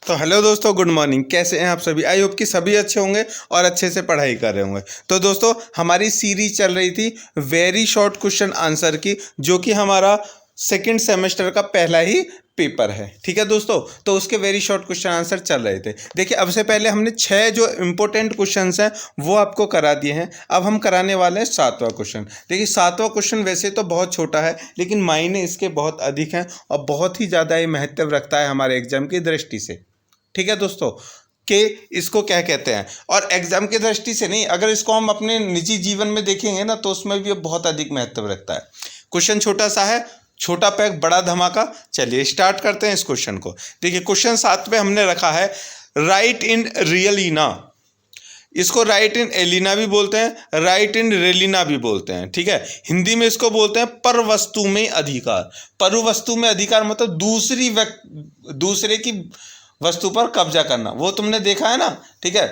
तो हेलो दोस्तों, good morning. कैसे हैं आप सभी? आई होप कि सभी अच्छे होंगे और अच्छे से पढ़ाई कर रहे होंगे। तो दोस्तों, हमारी सीरीज चल रही थी वेरी शॉर्ट क्वेश्चन आंसर की, जो कि हमारा सेकंड सेमेस्टर का पहला ही पेपर है। ठीक है दोस्तों, तो उसके वेरी शॉर्ट क्वेश्चन आंसर चल रहे थे। देखिए, अब से पहले हमने 6 जो इंपॉर्टेंट क्वेश्चंस हैं वो आपको करा दिए हैं। अब हम कराने वाले हैं 7वां क्वेश्चन। देखिए, 7वां क्वेश्चन वैसे तो बहुत छोटा है, लेकिन मायने इसके बहुत अधिक हैं और बहुत ही ज़्यादा ये महत्व रखता है हमारे एग्जाम की दृष्टि से। ठीक है दोस्तों, कि इसको क्या कहते हैं, और एग्जाम की दृष्टि से नहीं, अगर इसको हम अपने निजी जीवन में देखेंगे ना, तो उसमें भी ये बहुत अधिक महत्व रखता है। क्वेश्चन छोटा सा है, छोटा पैक बड़ा धमाका। चलिए स्टार्ट करते हैं इस क्वेश्चन को। देखिए, क्वेश्चन 7 पे हमने रखा है राइट इन रियलिना। इसको राइट इन एलिना भी बोलते हैं, राइट इन रेलिना भी बोलते हैं। ठीक है, हिंदी में इसको बोलते हैं पर वस्तु में अधिकार। पर वस्तु में अधिकार मतलब दूसरे की वस्तु पर कब्जा करना। वो तुमने देखा है ना, ठीक है,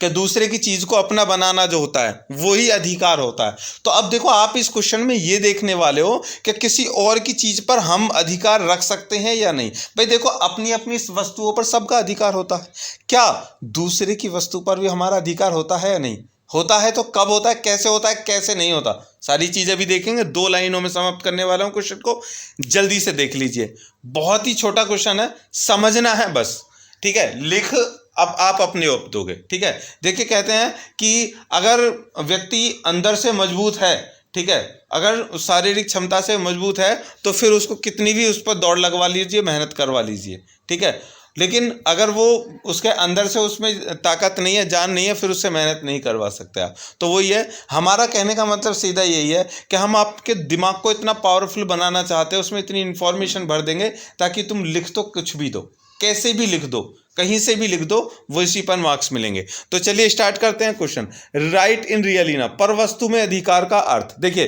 कि दूसरे की चीज को अपना बनाना जो होता है वही अधिकार होता है। तो अब देखो, आप इस क्वेश्चन में ये देखने वाले हो कि किसी और की चीज पर हम अधिकार रख सकते हैं या नहीं। भाई देखो, अपनी अपनी वस्तुओं पर सबका अधिकार होता है। क्या दूसरे की वस्तु पर भी हमारा अधिकार होता है या नहीं? होता है। तो कब होता है, कैसे नहीं होता, सारी चीजें भी देखेंगे। 2 लाइनों में समाप्त करने वाला हूं क्वेश्चन को, जल्दी से देख लीजिए। बहुत ही छोटा क्वेश्चन है, समझना है बस। ठीक है, लिख अब आप अपने आप दोगे। ठीक है, देखिए, कहते हैं कि अगर व्यक्ति अंदर से मजबूत है, ठीक है, अगर शारीरिक क्षमता से मजबूत है, तो फिर उसको कितनी भी उस पर दौड़ लगवा लीजिए, मेहनत करवा लीजिए। ठीक है, लेकिन अगर वो उसके अंदर से उसमें ताकत नहीं है, जान नहीं है, फिर उससे मेहनत नहीं करवा सकते आप। तो वही है, हमारा कहने का मतलब सीधा यही है कि हम आपके दिमाग को इतना पावरफुल बनाना चाहते हैं, उसमें इतनी इन्फॉर्मेशन भर देंगे ताकि तुम लिख तो कुछ भी दो, कैसे भी लिख दो, कहीं से भी लिख दो, वो इसी पर मार्क्स मिलेंगे। तो चलिए स्टार्ट करते हैं क्वेश्चन। राइट इन रियलिना, पर वस्तु में अधिकार का अर्थ। देखिए,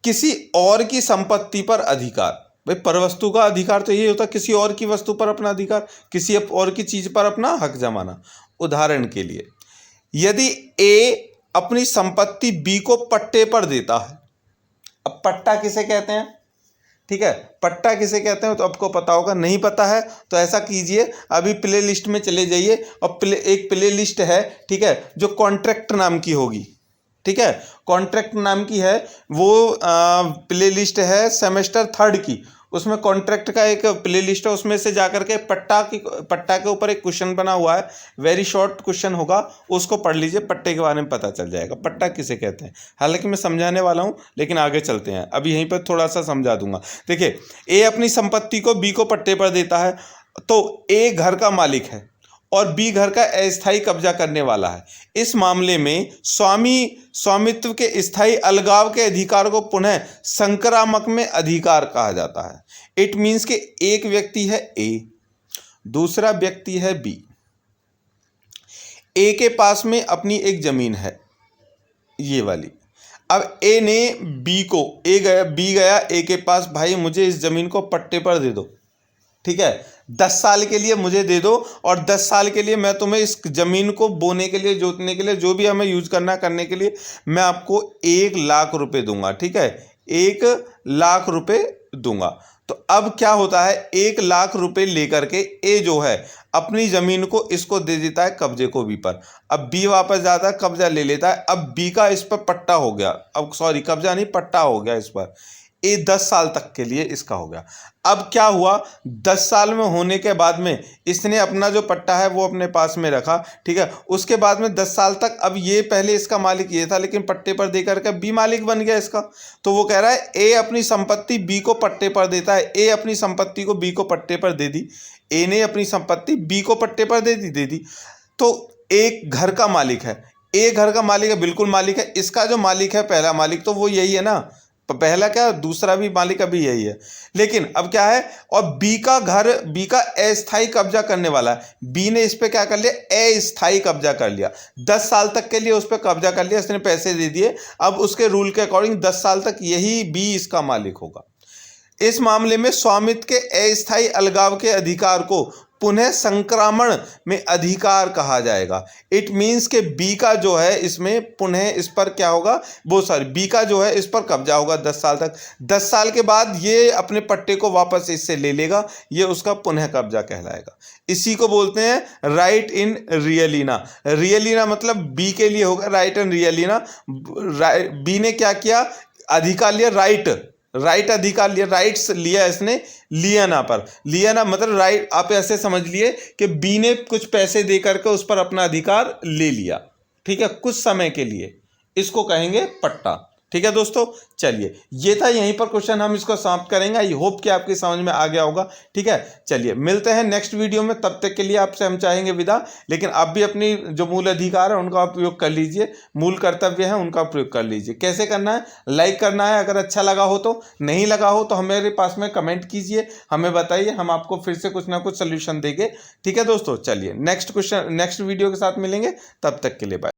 किसी और की संपत्ति पर अधिकार। भाई, परवस्तु का अधिकार तो यही होता है, किसी और की वस्तु पर अपना अधिकार, किसी और की चीज पर अपना हक जमाना। उदाहरण के लिए, यदि ए अपनी संपत्ति बी को पट्टे पर देता है। अब पट्टा किसे कहते हैं? ठीक है, पट्टा किसे कहते हैं तो आपको पता होगा। नहीं पता है तो ऐसा कीजिए, अभी प्ले लिस्ट में चले जाइए और एक प्ले लिस्ट है, ठीक है, जो कॉन्ट्रैक्ट नाम की होगी। ठीक है, कॉन्ट्रैक्ट नाम की है वो प्ले लिस्ट है सेमेस्टर 3 की। उसमें कॉन्ट्रैक्ट का एक प्ले लिस्ट है, उसमें से जाकर के पट्टा के ऊपर एक क्वेश्चन बना हुआ है, वेरी शॉर्ट क्वेश्चन होगा, उसको पढ़ लीजिए, पट्टे के बारे में पता चल जाएगा पट्टा किसे कहते हैं। हालांकि मैं समझाने वाला हूं, लेकिन आगे चलते हैं, अभी यहीं पर थोड़ा सा समझा दूंगा। देखिए, ए अपनी संपत्ति को बी को पट्टे पर देता है, तो ए घर का मालिक है और बी घर का अस्थायी कब्जा करने वाला है। इस मामले में स्वामित्व के स्थायी अलगाव के अधिकार को पुनः संक्रामक में अधिकार कहा जाता है। इट मीन्स कि एक व्यक्ति है ए, दूसरा व्यक्ति है बी। ए के पास में अपनी एक जमीन है, ये वाली। अब ए ने बी गया ए के पास, भाई मुझे इस जमीन को पट्टे पर दे दो। ठीक है, 10 साल के लिए मुझे दे दो और 10 साल के लिए मैं तुम्हें इस जमीन को बोने के लिए, जोतने के लिए, जो भी हमें यूज करने के लिए मैं आपको 1 लाख रुपए दूंगा। ठीक है, 1 लाख रुपए दूंगा। तो अब क्या होता है, 1 लाख रुपए लेकर के ए जो है अपनी जमीन को इसको दे देता है कब्जे को बी पर। अब बी वापस जाता है, कब्जा ले लेता है। अब बी का इस पर पट्टा हो गया, अब सॉरी कब्जा नहीं, पट्टा हो गया इस पर। ये 10 साल तक के लिए इसका हो गया। अब क्या हुआ, 10 साल में होने के बाद में इसने अपना जो पट्टा है वो अपने पास में रखा। ठीक है, उसके बाद में 10 साल तक, अब ये पहले इसका मालिक ये था, लेकिन पट्टे पर देकर के बी मालिक बन गया इसका। तो वो कह रहा है ए अपनी संपत्ति बी को पट्टे पर देता है। ए अपनी संपत्ति को बी को पट्टे पर दे दी, ए ने अपनी संपत्ति बी को पट्टे पर दे दी। तो एक घर का मालिक है, ए घर का मालिक है, बिल्कुल मालिक है। इसका जो मालिक है, पहला मालिक, तो वो यही है ना, पहला क्या, दूसरा भी मालिक अभी यही है। लेकिन अब क्या है, और बी का घर, बी का अस्थायी कब्जा करने वाला है। बी ने इस पे क्या कर लिया, अस्थायी कब्जा कर लिया। 10 साल तक के लिए उस पर कब्जा कर लिया, इसने पैसे दे दिए। अब उसके रूल के अकॉर्डिंग 10 साल तक यही बी इसका मालिक होगा। इस मामले में स्वामित्व के अस्थायी अलगाव के अधिकार को पुनः संक्रमण में अधिकार कहा जाएगा। इट मीन्स के बी का जो है इसमें पुनः इस पर क्या होगा, वो सॉरी बी का जो है इस पर कब्जा होगा 10 साल तक। 10 साल के बाद ये अपने पट्टे को वापस इससे ले लेगा, ये उसका पुनः कब्जा कहलाएगा। इसी को बोलते हैं राइट इन रियलिना। रियलिना मतलब बी के लिए होगा राइट इन रियलिना। बी ने क्या किया, अधिकार लिया, राइट अधिकार लिया, राइट्स लिया इसने लियाना पर। लियाना मतलब राइट, आप ऐसे समझ लिए कि बी ने कुछ पैसे दे करके उस पर अपना अधिकार ले लिया, ठीक है, कुछ समय के लिए, इसको कहेंगे पट्टा। ठीक है दोस्तों, चलिए ये था, यहीं पर क्वेश्चन हम इसको समाप्त करेंगे। आई होप कि आपकी समझ में आ गया होगा। ठीक है, चलिए मिलते हैं नेक्स्ट वीडियो में, तब तक के लिए आपसे हम चाहेंगे विदा। लेकिन आप भी अपनी जो मूल अधिकार है उनका उपयोग कर लीजिए, मूल कर्तव्य है उनका उपयोग कर लीजिए। कैसे करना है, लाइक करना है अगर अच्छा लगा हो तो, नहीं लगा हो तो हमारे पास में कमेंट कीजिए, हमें बताइए, हम आपको फिर से कुछ ना कुछ सोल्यूशन देंगे। ठीक है दोस्तों, चलिए नेक्स्ट वीडियो के साथ मिलेंगे, तब तक के लिए बाय।